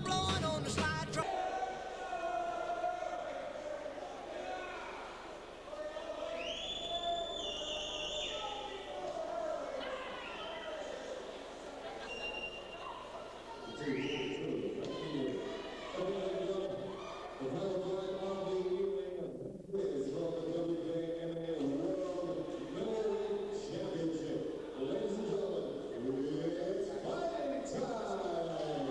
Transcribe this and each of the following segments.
blowing on the slide track. The final fight of the evening is for the WKMA World Middleweight Championship. Ladies and gentlemen, it's fight time!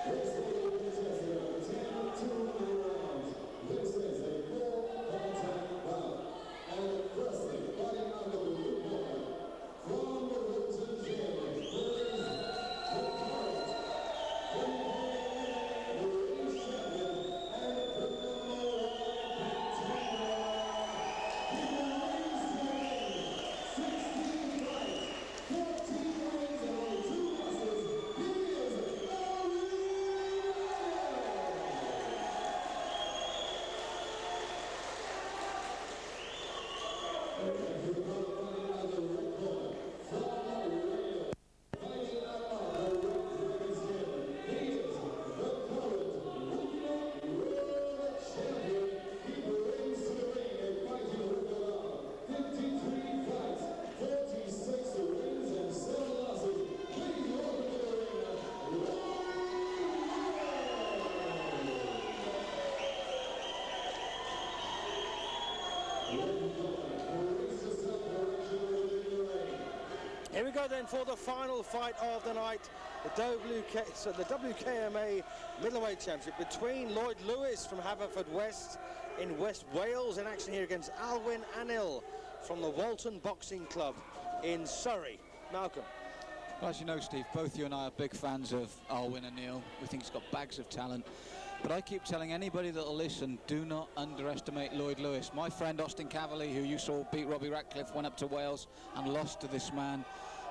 This will be contested on 10-2 rounds. This is a full contact bout. And firstly, fighting out of the blue corner, from the Wilton Gym, is the current Here we go then for the final fight of the night, the WKMA Middleweight Championship between Lloyd Lewis from Haverfordwest in West Wales in action here against Alwin Anil from the Walton Boxing Club in Surrey. Malcolm. Well, as you know, Steve, both you and I are big fans of Alwin Anil. We think he's got bags of talent. But I keep telling anybody that'll listen, do not underestimate Lloyd Lewis. My friend Austin Cavalier, who you saw beat Robbie Ratcliffe, went up to Wales and lost to this man.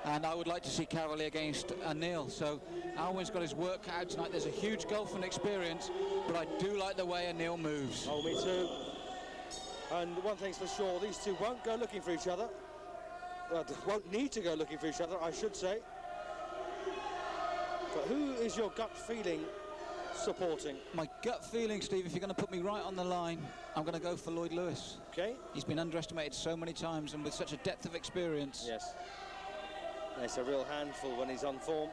And I would like to see Cavalier against Anil. So Alwin's got his work cut out tonight. There's a huge gulf in experience, but I do like the way Anil moves. Oh, me too. And one thing's for sure, these two won't go looking for each other. Well, won't need to go looking for each other, I should say. But who is your gut feeling supporting? My gut feeling, Steve, if you're going to put me right on the line, I'm going to go for Lloyd Lewis. Okay. He's been underestimated so many times and with such a depth of experience. Yes. And it's a real handful when he's on form.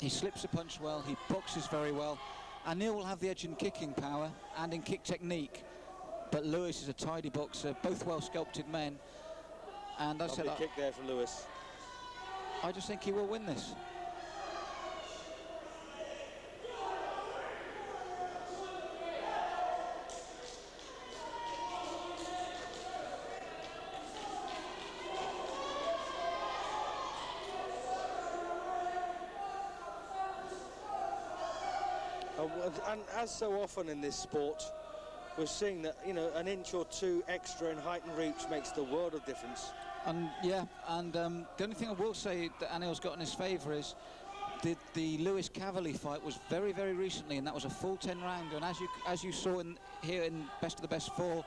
He slips a punch well, he boxes very well. Anil will have the edge in kicking power and in kick technique, but Lewis is a tidy boxer, both well sculpted men. And I said, kick there from Lewis. I just think he will win this. And as so often in this sport, we're seeing that, you know, an inch or two extra in height and reach makes the world of difference. And yeah, and the only thing I will say that Anil's got in his favour is the Lewis Cavalier fight was very, very recently, and that was a full 10 rounder. And as you saw here in Best of the Best 4,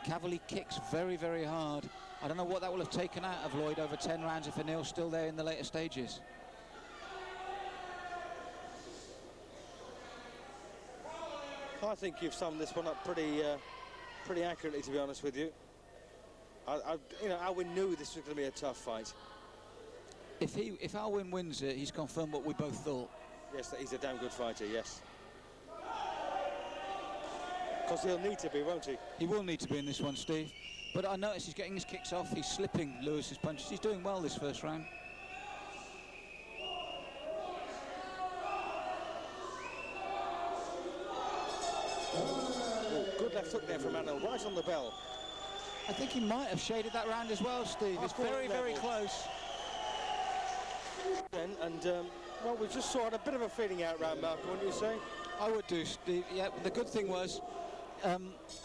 Cavalier kicks very, very hard. I don't know what that will have taken out of Lloyd over 10 rounds if Anil's still there in the later stages. I think you've summed this one up pretty accurately, to be honest with you. You know, Alwin knew this was going to be a tough fight. If Alwin wins it, he's confirmed what we both thought. Yes, that he's a damn good fighter, yes. Because he'll need to be, won't he? He will need to be in this one, Steve. But I notice he's getting his kicks off, he's slipping Lewis's punches. He's doing well this first round. Oh, good left hook there from Anil, right on the bell. I think he might have shaded that round as well, Steve. It's very, very close. And well, we just saw it, a bit of a feeling out round, Malcolm, wouldn't you say? I would do, Steve. Yeah, the good thing was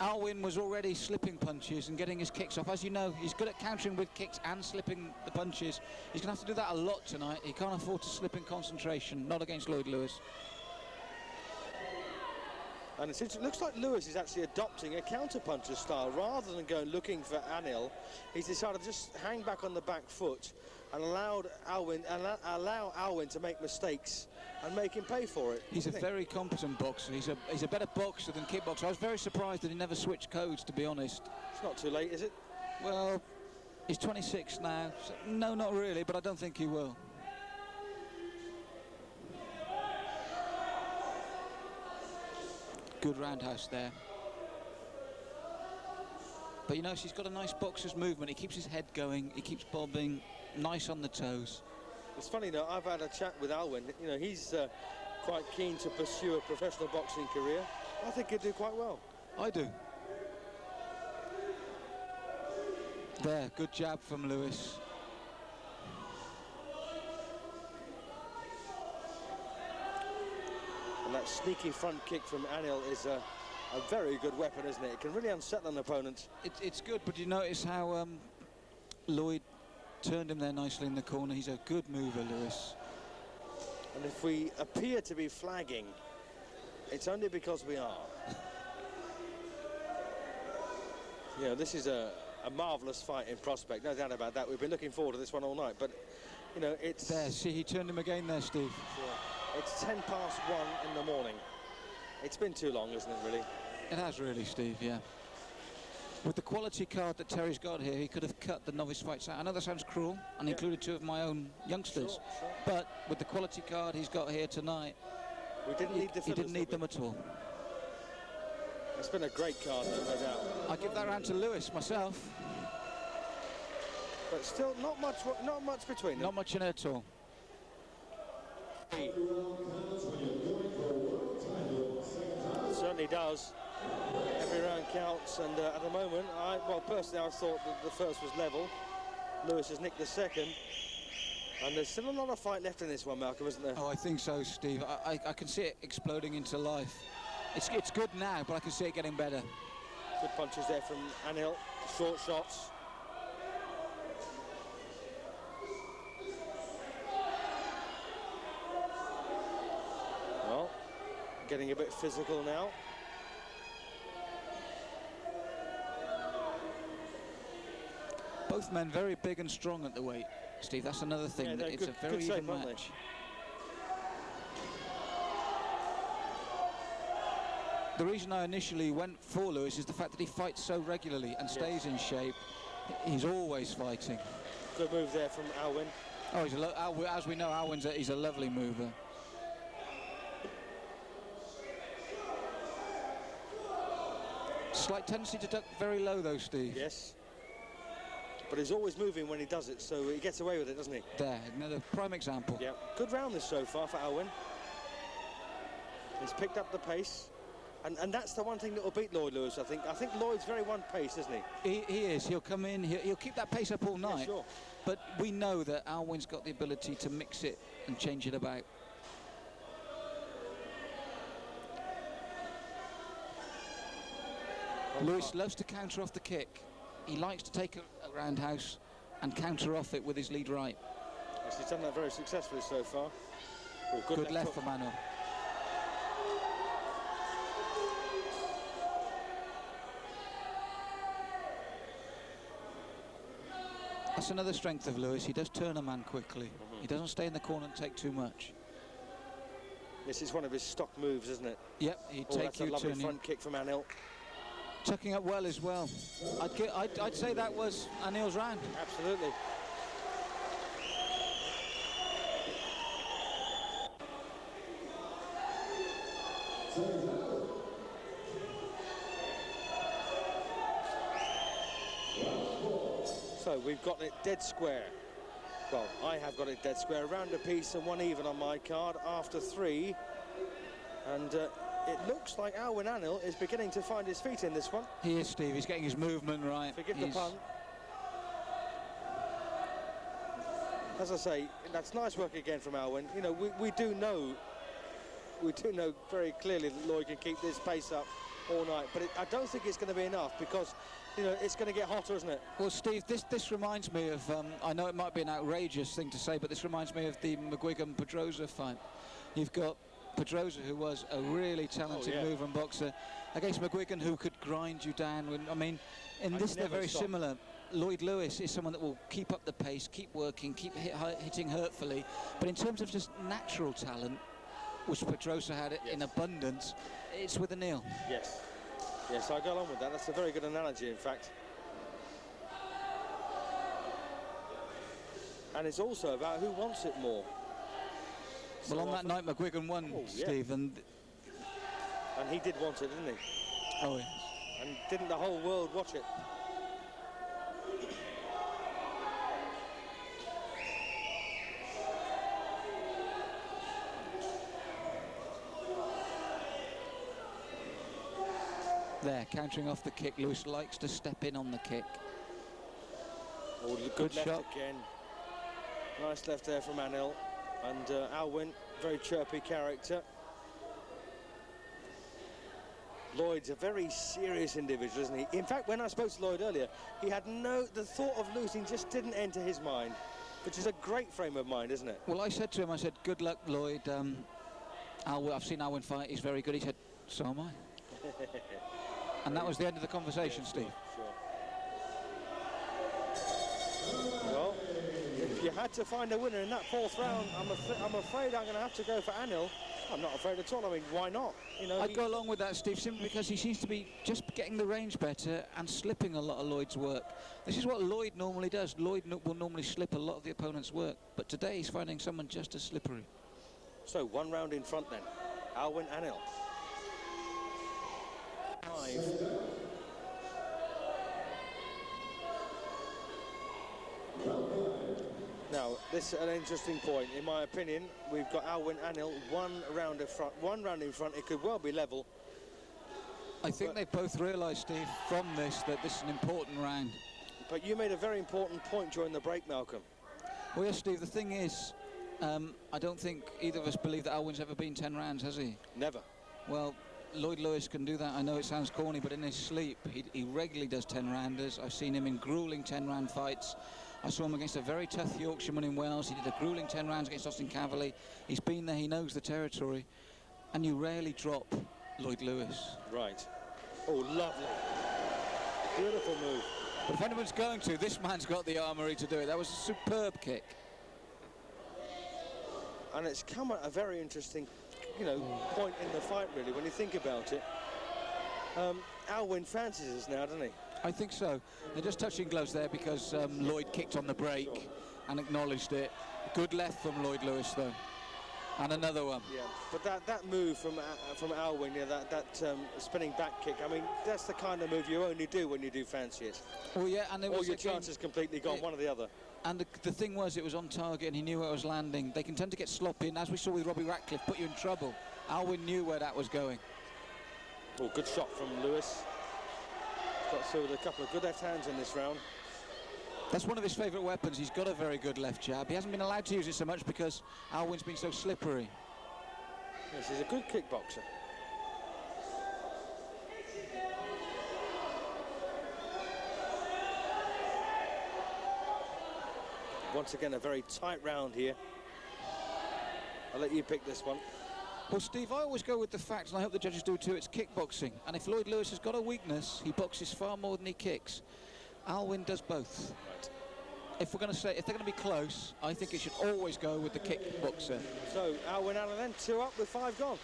Alwin was already slipping punches and getting his kicks off. As you know, he's good at countering with kicks and slipping the punches. He's going to have to do that a lot tonight. He can't afford to slip in concentration, not against Lloyd Lewis. And it looks like Lewis is actually adopting a counter-puncher style. Rather than going looking for Anil, he's decided to just hang back on the back foot and allow Alwin to make mistakes and make him pay for it. He's a very competent boxer. He's a better boxer than kickboxer. I was very surprised that he never switched codes, to be honest. It's not too late, is it? Well, he's 26 now. So no, not really, but I don't think he will. Good roundhouse there. But you know, she's got a nice boxer's movement. He keeps his head going. He keeps bobbing. Nice on the toes. It's funny, though, I've had a chat with Alwin. You know, he's quite keen to pursue a professional boxing career. I think he'd do quite well. I do. There, good jab from Lewis. And that sneaky front kick from Anil is a very good weapon, isn't it? It can really unsettle an opponent. It's good, but you notice how Lloyd turned him there nicely in the corner. He's a good mover, Lewis. And if we appear to be flagging, it's only because we are. You know, this is a marvellous fight in prospect, no doubt about that. We've been looking forward to this one all night, but, you know, it's... There, see, he turned him again there, Steve. Yeah. It's 1:10 past 1 in the morning. It's been too long, isn't it, really? It has really, Steve, yeah. With the quality card that Terry's got here, he could have cut the novice fights out. I know that sounds cruel, and included 2 of my own youngsters. Sure. But with the quality card he's got here tonight, We didn't need the fillers, he didn't need them at all. It's been a great card, no doubt. I give that round to Lewis myself. But still, not much between them. Not much in it at all. Certainly does. Every round counts, and at the moment, well, personally, I thought that the first was level. Lewis has nicked the second, and there's still a lot of fight left in this one, Malcolm, isn't there? Oh, I think so, Steve. I can see it exploding into life. It's good now, but I can see it getting better. Good punches there from Anil, short shots. Well, getting a bit physical now. Both men very big and strong at the weight, Steve. That's another thing. Yeah, It's good, a very good shape, even aren't they? match. The reason I initially went for Lewis is the fact that he fights so regularly and stays in shape. He's always fighting. Good move there from Alwin. Oh, as we know, he's a lovely mover. Slight tendency to duck very low, though, Steve. Yes. But he's always moving when he does it, so he gets away with it, doesn't he? There, another prime example. Yeah. Good round this so far for Alwin. He's picked up the pace. And that's the one thing that will beat Lloyd Lewis, I think. I think Lloyd's very one-paced, isn't he? He is. He'll come in. He'll keep that pace up all night. Yeah, sure. But we know that Alwyn's got the ability to mix it and change it about. Lewis loves to counter off the kick. He likes to take a roundhouse and counter off it with his lead right. Yes, he's done that very successfully so far. Oh, Good left from Anil. That's another strength of Lewis. He does turn a man quickly. He doesn't stay in the corner and take too much. This is one of his stock moves, isn't it? Yep, he'd Oh, take that's a you lovely turning. front kick from Anil. Tucking up well as well. I'd say that was Anil's round. Absolutely. So we've got it dead square. Well, I have got it dead square. Round a piece and 1 even on my card after 3. And it looks like Alwin Anil is beginning to find his feet in this one. He is, Steve. He's getting his movement right. Forgive the pun. As I say, that's nice work again from Alwin. You know, we do know very clearly that Lloyd can keep this pace up all night, but I don't think it's going to be enough because, you know, it's going to get hotter, isn't it? Well, Steve, this reminds me of, I know it might be an outrageous thing to say, but this reminds me of the McGuigan-Pedrosa fight. You've got Pedrosa, who was a really talented mover and boxer, against McGuigan, who could grind you down. I mean, in this they're very similar. Lloyd Lewis is someone that will keep up the pace, keep working, keep hitting hurtfully. But in terms of just natural talent, which Pedrosa had in abundance, it's with Anil. Yes. Yes, I go along with that. That's a very good analogy, in fact. And it's also about who wants it more. Well, on that night, McGuigan won, Steve, and he did want it, didn't he? Oh, yes. And didn't the whole world watch it? There, countering off the kick. Lewis likes to step in on the kick. Oh, good left shot again. Nice left there from Anil. And Alwin, very chirpy character. Lloyd's a very serious individual, isn't he? In fact, when I spoke to Lloyd earlier, he had the thought of losing just didn't enter his mind, which is a great frame of mind, isn't it? Well, I said to him, I said, good luck, Lloyd. I've seen Alwin fight, he's very good. He said, so am I. And that was the end of the conversation, Steve. Sure. Well, if you had to find a winner in that fourth round, I'm afraid I'm going to have to go for Anil. I'm not afraid at all. I mean, why not? You know, I'd go along with that, Steve, simply because he seems to be just getting the range better and slipping a lot of Lloyd's work. This is what Lloyd normally does. Lloyd will normally slip a lot of the opponent's work, but today he's finding someone just as slippery. So 1 round in front then. Alwin Anil. 5. Now, this is an interesting point. In my opinion, we've got Alwin Anil 1 round in front. 1 round in front. It could well be level. I think they've both realised, Steve, from this that this is an important round. But you made a very important point during the break, Malcolm. Well, yes, Steve, the thing is, I don't think either of us believe that Alwin's ever been 10 rounds, has he? Never. Well, Lloyd Lewis can do that. I know it sounds corny, but in his sleep, he regularly does 10-rounders. I've seen him in gruelling 10-round fights. I saw him against a very tough Yorkshireman in Wales. He did a gruelling 10 rounds against Austin Cavalier. He's been there, he knows the territory. And you rarely drop Lloyd Lewis. Right. Oh, lovely. Beautiful move. But if anyone's going to, this man's got the armoury to do it. That was a superb kick. And it's come at a very interesting, point in the fight, really, when you think about it. Alwin fancies us now, doesn't he? I think so. They're just touching gloves there because Lloyd kicked on the break and acknowledged it. Good left from Lloyd Lewis, though. And another one. Yeah, but that move from Alwin, that spinning back kick, I mean, that's the kind of move you only do when you do fancy it. Well, yeah, and it was all your chances completely gone, one or the other. And the thing was, it was on target and he knew where it was landing. They can tend to get sloppy, and as we saw with Robbie Ratcliffe, put you in trouble. Alwin knew where that was going. Oh, good shot from Lewis. Got through with a couple of good left hands in this round. That's one of his favourite weapons. He's got a very good left jab. He hasn't been allowed to use it so much because Alwin's been so slippery. Yes, he's a good kickboxer. Once again, a very tight round here. I'll let you pick this one. Well, Steve, I always go with the facts, and I hope the judges do too. It's kickboxing. And if Lloyd Lewis has got a weakness, he boxes far more than he kicks. Alwin does both. Right. If they're going to be close, I think it should always go with the kickboxer. So, Alwin Anil then 2 up with 5 gone.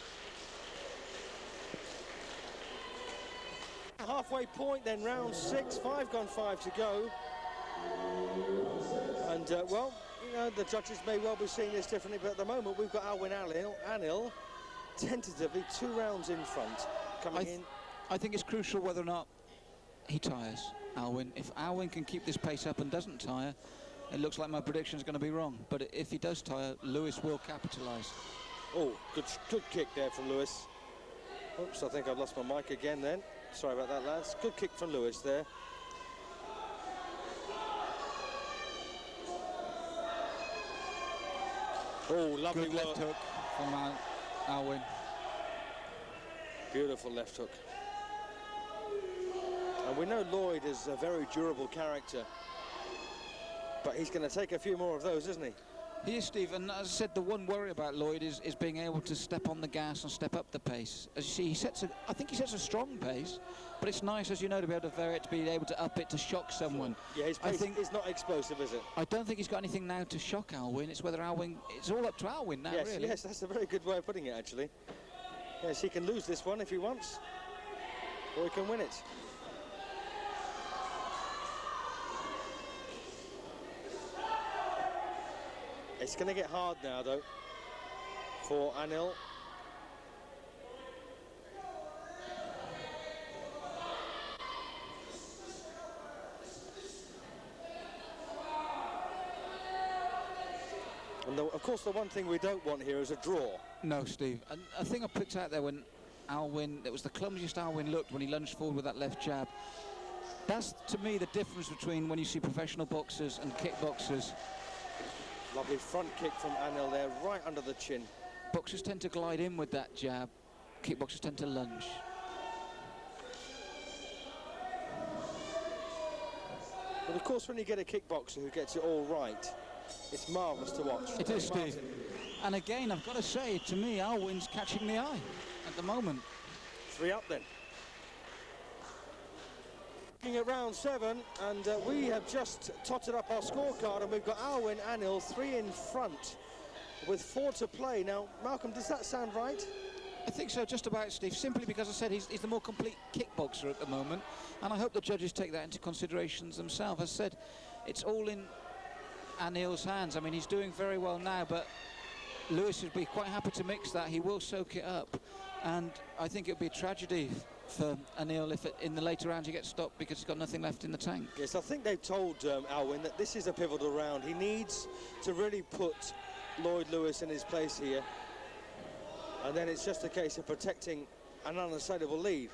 Halfway point then, round 6, 5 gone, 5 to go. And, the judges may well be seeing this differently, but at the moment we've got Alwin Anil tentatively 2 rounds in front, coming in. I think it's crucial whether or not he tires, Alwin. If Alwin can keep this pace up and doesn't tire, it looks like my prediction is going to be wrong. But if he does tire, Lewis will capitalise. Oh, good kick there from Lewis. Oops, I think I've lost my mic again then. Sorry about that, lads. Good kick from Lewis there. Oh, lovely good left hook from Alwin. Beautiful left hook. And we know Lloyd is a very durable character, but he's going to take a few more of those, isn't he? He is, Steve, and as I said, the one worry about Lloyd is being able to step on the gas and step up the pace. As you see, I think he sets a strong pace, but it's nice, as you know, to be able to vary it, to be able to up it, to shock someone. Yeah, his pace is not explosive, is it? I don't think he's got anything now to shock Alwin. It's whether Alwin, it's all up to Alwin now, really. Yes, that's a very good way of putting it, actually. Yes, he can lose this one if he wants, or he can win it. It's going to get hard now, though, for Anil. And of course, the one thing we don't want here is a draw. No, Steve. And a thing I picked out there when Alwin, it was the clumsiest Alwin looked when he lunged forward with that left jab. That's, to me, the difference between when you see professional boxers and kickboxers. Lovely front kick from Anil there, right under the chin. Boxers tend to glide in with that jab. Kickboxers tend to lunge. But of course, when you get a kickboxer who gets it all right, it's marvellous to watch. It is, Steve. And again, I've got to say, to me, Alwin's catching the eye at the moment. 3 up then. Looking at round 7, and we have just totted up our scorecard, and we've got Alwin Anil 3 in front with 4 to play. Now, Malcolm, does that sound right? I think so, just about, Steve, simply because I said he's the more complete kickboxer at the moment, and I hope the judges take that into considerations themselves. As I said, it's all in Anil's hands. I mean, he's doing very well now, but Lewis would be quite happy to mix that. He will soak it up, and I think it would be a tragedy for Anil if in the later rounds he gets stopped because he's got nothing left in the tank. Yes, I think they've told Alwin that this is a pivotal round. He needs to really put Lloyd Lewis in his place here, and then it's just a case of protecting an unassailable lead.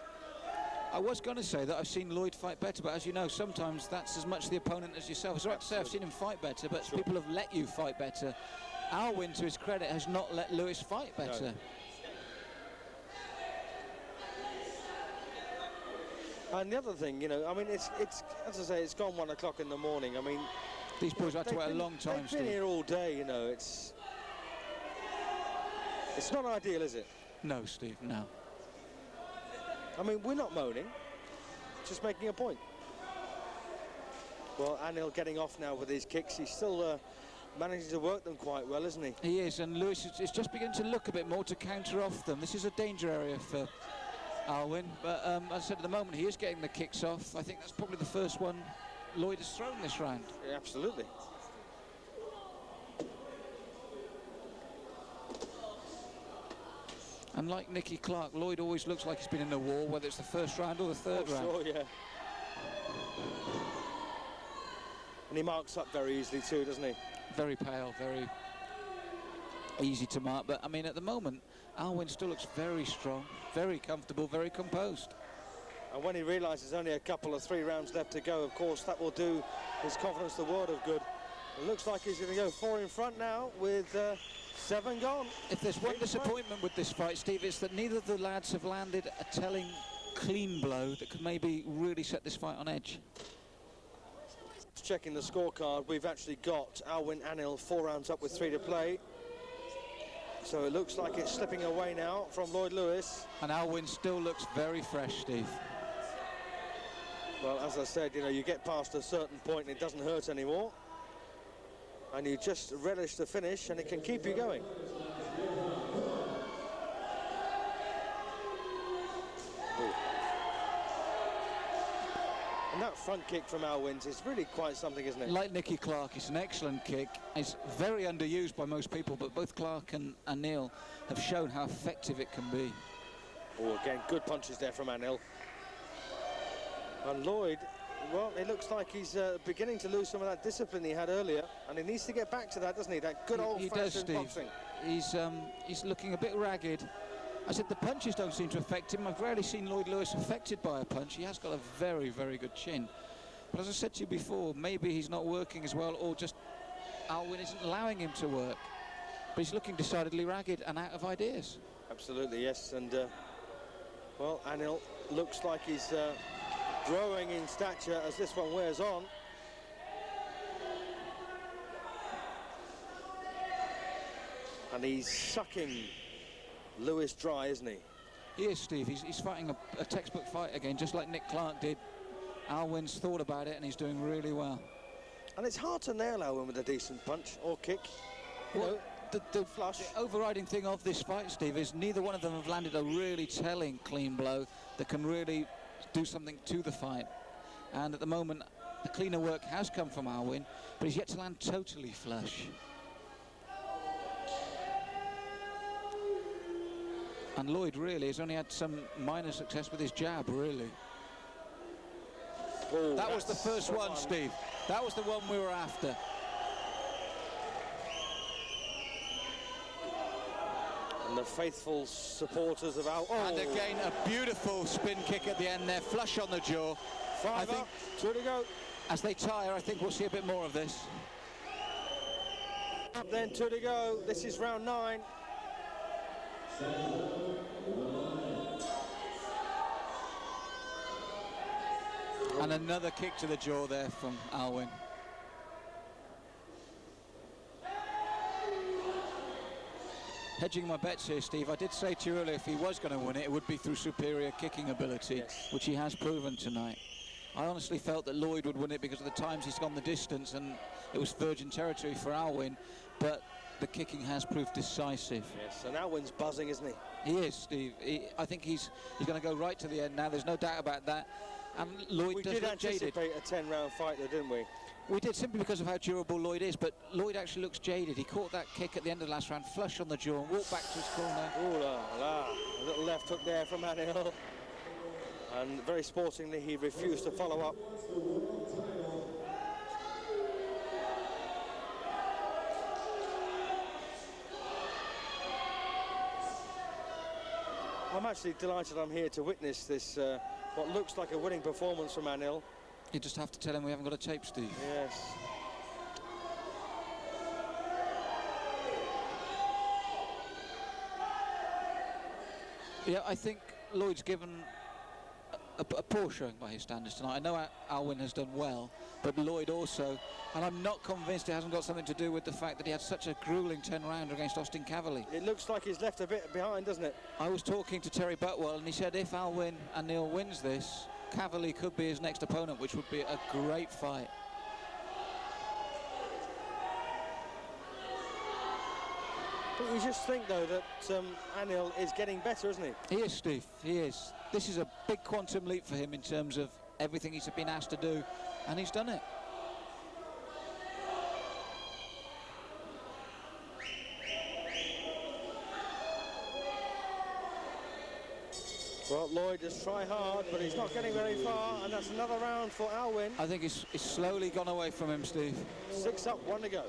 I was going to say that I've seen Lloyd fight better, but as you know, sometimes that's as much the opponent as yourself. It's right to say I've seen him fight better, but people have let you fight better. Alwin, to his credit, has not let Lewis fight better. No. And the other thing, you know, I mean, it's as I say, it's gone 1 o'clock in the morning. I mean, these boys had to wait a long time, They've been here all day, you know. It's not ideal, is it? No, Steve, no. I mean, we're not moaning, just making a point. Well, Anil getting off now with his kicks. He's still managing to work them quite well, isn't he? He is, and Lewis is just beginning to look a bit more to counter off them. This is a danger area for Alwin, but as I said, at the moment he is getting the kicks off. I think that's probably the first one Lloyd has thrown this round. Yeah, absolutely. And like Nicky Clark, Lloyd always looks like he's been in a war, whether it's the first round or the third round. Sure, yeah. And he marks up very easily too, doesn't he? Very pale, very easy to mark. But I mean, at the moment, Alwin still looks very strong, very comfortable, very composed. And when he realises only a couple of 3 rounds left to go, of course, that will do his confidence the world of good. It looks like he's going to go 4 in front now with 7 gone. If there's one disappointment with this fight, Steve, it's that neither of the lads have landed a telling clean blow that could maybe really set this fight on edge. Checking the scorecard, we've actually got Alwin Anil 4 rounds up with 3 to play. So it looks like it's slipping away now from Lloyd Lewis. And Alwin still looks very fresh, Steve. Well, as I said, you know, you get past a certain point and it doesn't hurt anymore. And you just relish the finish and it can keep you going. Ooh. And that front kick from Alwin's is really quite something, isn't it? Like Nicky Clark, it's an excellent kick. It's very underused by most people, but both Clark and Anil have shown how effective it can be. Oh, again, good punches there from Anil. And Lloyd, well, it looks like he's beginning to lose some of that discipline he had earlier, and he needs to get back to that, doesn't he? That good old-fashioned boxing. He's looking a bit ragged. I said the punches don't seem to affect him. I've rarely seen Lloyd Lewis affected by a punch. He has got a very, very good chin. But as I said to you before, maybe he's not working as well, or just Alwin isn't allowing him to work. But he's looking decidedly ragged and out of ideas. Absolutely, yes. And, well, Anil looks like he's growing in stature as this one wears on. And he's sucking Lewis dry, isn't he? He is, Steve. He's fighting a textbook fight again, just like Nick Clark did. Alwin's thought about it, and he's doing really well. And it's hard to nail Alwin with a decent punch or kick. You know, The flush. overriding thing of this fight, Steve, is neither one of them have landed a really telling clean blow that can really do something to the fight. And at the moment, the cleaner work has come from Alwin, but he's yet to land totally flush. And Lloyd really has only had some minor success with his jab, really. Oh, That was the first one, Steve. That was the one we were after. And the faithful supporters of Al. Oh. And again, a beautiful spin kick at the end there, flush on the jaw. I Five think up, 2 to go. as they tire, I think we'll see a bit more of this. Up then, 2 to go. This is round 9. And another kick to the jaw there from Alwin. Hedging my bets here, Steve. I did say to you earlier, if he was going to win it, it would be through superior kicking ability, Yes. which he has proven tonight. I honestly felt that Lloyd would win it because of the times he's gone the distance, and it was virgin territory for Alwin, but the kicking has proved decisive. Yes, and Alwin's buzzing, isn't he? He is, Steve. I think he's going to go right to the end now. There's no doubt about that. And Lloyd We does did look jaded. anticipate a 10-round fight, though, didn't we? We did, simply because of how durable Lloyd is, but Lloyd actually looks jaded. He caught that kick at the end of the last round, flush on the jaw, and walked back to his corner. Ooh la la. A little left hook there from Anil. And very sportingly, he refused to follow up. I'm actually delighted I'm here to witness this, what looks like a winning performance from Anil. You just have to tell him we haven't got a tape, Steve. Yes. Yeah, I think Lloyd's given a poor showing by his standards tonight. I know Alwin has done well, but Lloyd also, and I'm not convinced it hasn't got something to do with the fact that he had such a grueling 10-rounder against Austin Cavalli. It looks like he's left a bit behind, doesn't it? I was talking to Terry Butwell, and he said if Alwin Anil wins this, Cavalli could be his next opponent, which would be a great fight. But you just think, though, that Anil is getting better, isn't he? He is, Steve. He is. This is a big quantum leap for him in terms of everything he's been asked to do, and he's done it. Well, Lloyd does try hard, but he's not getting very far, and that's another round for Alwin. I think it's slowly gone away from him, Steve. 6 up, 1 to go.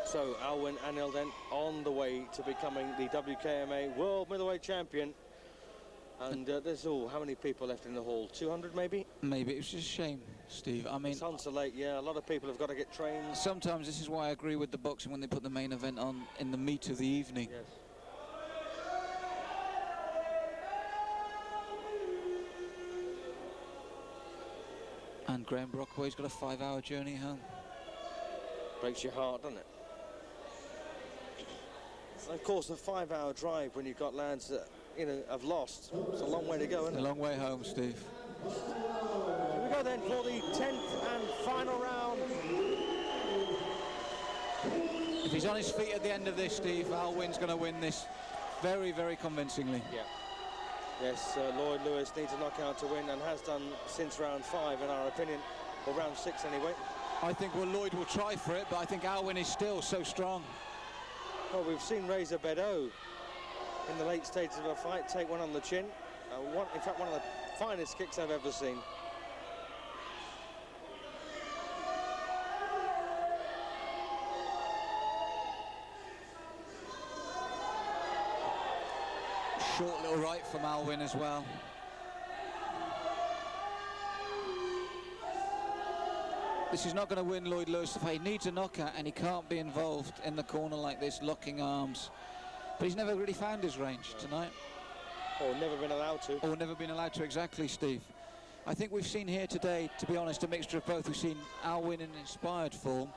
So Alwin Anil then on the way to becoming the WKMA World Middleweight Champion. And there's how many people left in the hall? 200 maybe? Maybe. It was just a shame, Steve. I mean, It's on so late, yeah. A lot of people have got to get trained. sometimes this is why I agree with the boxing when they put the main event on in the meat of the evening. Yes. And Graham Brockway's got a 5-hour journey home. Breaks your heart, doesn't it? And of course, a 5-hour drive when you've got lads that, you know, have lost. It's a long way to go, isn't A it? long way home, Steve. Here we go then for the 10th and final round. If he's on his feet at the end of this, Steve, Alwin's going to win this very, very convincingly. Yeah. Yes, Lloyd Lewis needs a knockout to win and has done since round 5 in our opinion, or round 6 anyway. I think Lloyd will try for it, but I think Alwin is still so strong. Well, we've seen Razor Bedeau in the late stages of a fight take one on the chin. In fact, one of the finest kicks I've ever seen. Short little right from Alwin as well. This is not going to win Lloyd Lewis the fight. He needs a knockout, and he can't be involved in the corner like this, locking arms. But he's never really found his range tonight. Or never been allowed to. Or never been allowed to, exactly, Steve. I think we've seen here today, to be honest, a mixture of both. We've seen Alwin in inspired form,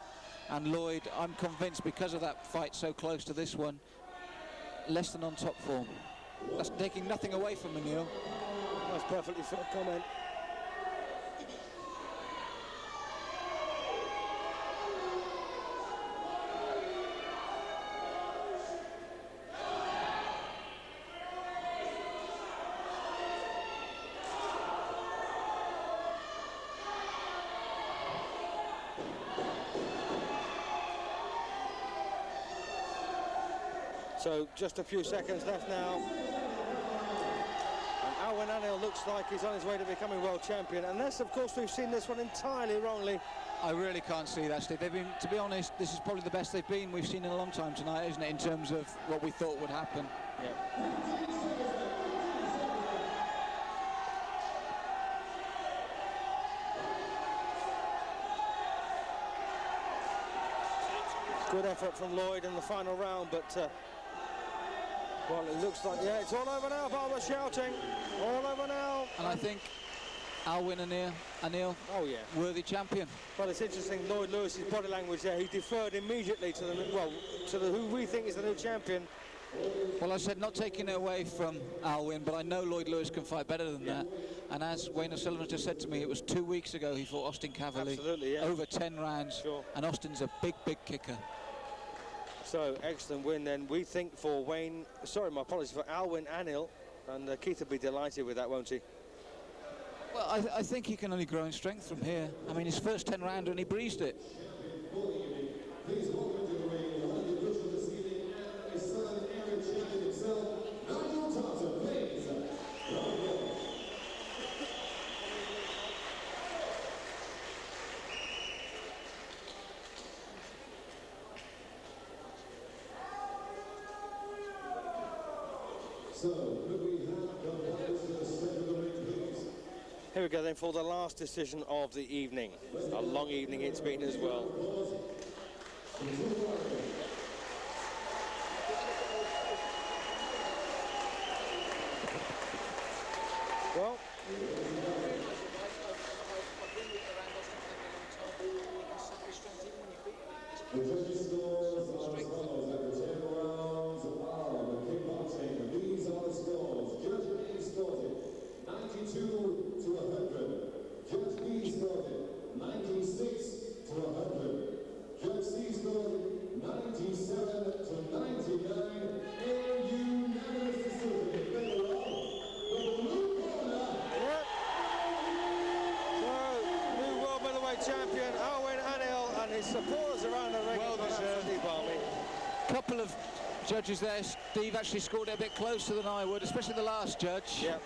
and Lloyd, I'm convinced, because of that fight so close to this one, less than on top form. That's taking nothing away from Anil. That's perfectly fair comment. So just a few seconds left now. And Alwin Anil looks like he's on his way to becoming world champion. Unless, of course, we've seen this one entirely wrongly. I really can't see that, Steve. They've been, to be honest, this is probably the best we've seen in a long time tonight, isn't it, in terms of what we thought would happen. Yeah. Good effort from Lloyd in the final round, but well, it looks like, yeah, it's all over now. Barbara shouting, all over now. And I think Alwin Anil, oh yeah, worthy champion. Well, it's interesting, Lloyd Lewis's body language there. He deferred immediately to the who we think is the new champion. Well, I said not taking it away from Alwin, but I know Lloyd Lewis can fight better than that. And as Wayne O'Sullivan just said to me, it was 2 weeks ago he fought Austin Cavalli. Absolutely, yeah. Over 10 rounds. Sure. And Austin's a big, big kicker. So, excellent win then, we think, for my apologies, for Alwin Anil. And Keith will be delighted with that, won't he? Well, I think he can only grow in strength from here. I mean, his first 10 rounder and he breezed it. Please welcome to the ring, one of the officials this evening, and his son, Aaron champion himself, Nigel Thompson, please. So, could we have the fighters to the center of the ring, please? Here we go then for the last decision of the evening. A long evening it's been as well. Well, The judges' scores are as follows after 10 rounds of the kickboxing. These are the scores. Judge A scored it 92 to 100. Judge B scored it 96 to 100. Judge C scored it 97 to 99. And unanimous decision in favor of the blue corner. so new world middleweight champion Alwin Anil and his supporters around the ring. Well deserved. Barmy. Couple of judges there, Steve, actually scored it a bit closer than I would, especially the last judge. Yep.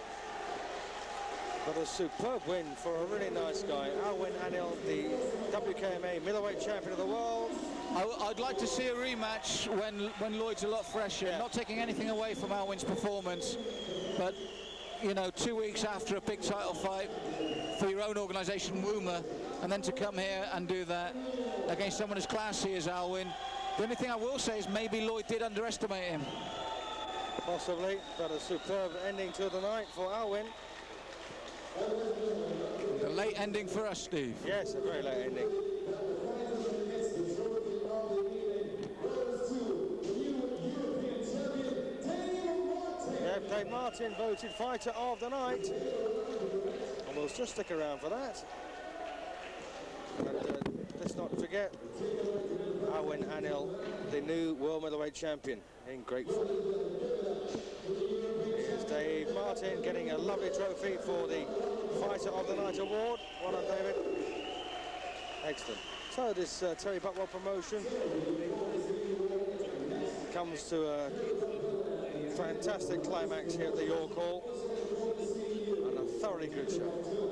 But a superb win for a really nice guy. Alwin Anil, the WKMA middleweight champion of the world. I'd like to see a rematch when Lloyd's a lot fresher. Yeah. Not taking anything away from Alwin's performance, but you know, 2 weeks after a big title fight for your own organisation, WKMA, and then to come here and do that against someone as classy as Alwin. The only thing I will say is maybe Lloyd did underestimate him. Possibly, but a superb ending to the night for Alwin. A late ending for us, Steve. Yes, a very late ending. Yeah, Dave Martin voted fighter of the night. And we'll just stick around for that. And let's not forget, Alwin Anil, the new world middleweight champion, in great form. Here's Dave Martin getting a lovely trophy for the Fighter of the Night award. Well done, David. Excellent. So this Terry Butwell promotion comes to a fantastic climax here at the York Hall, and a thoroughly good show.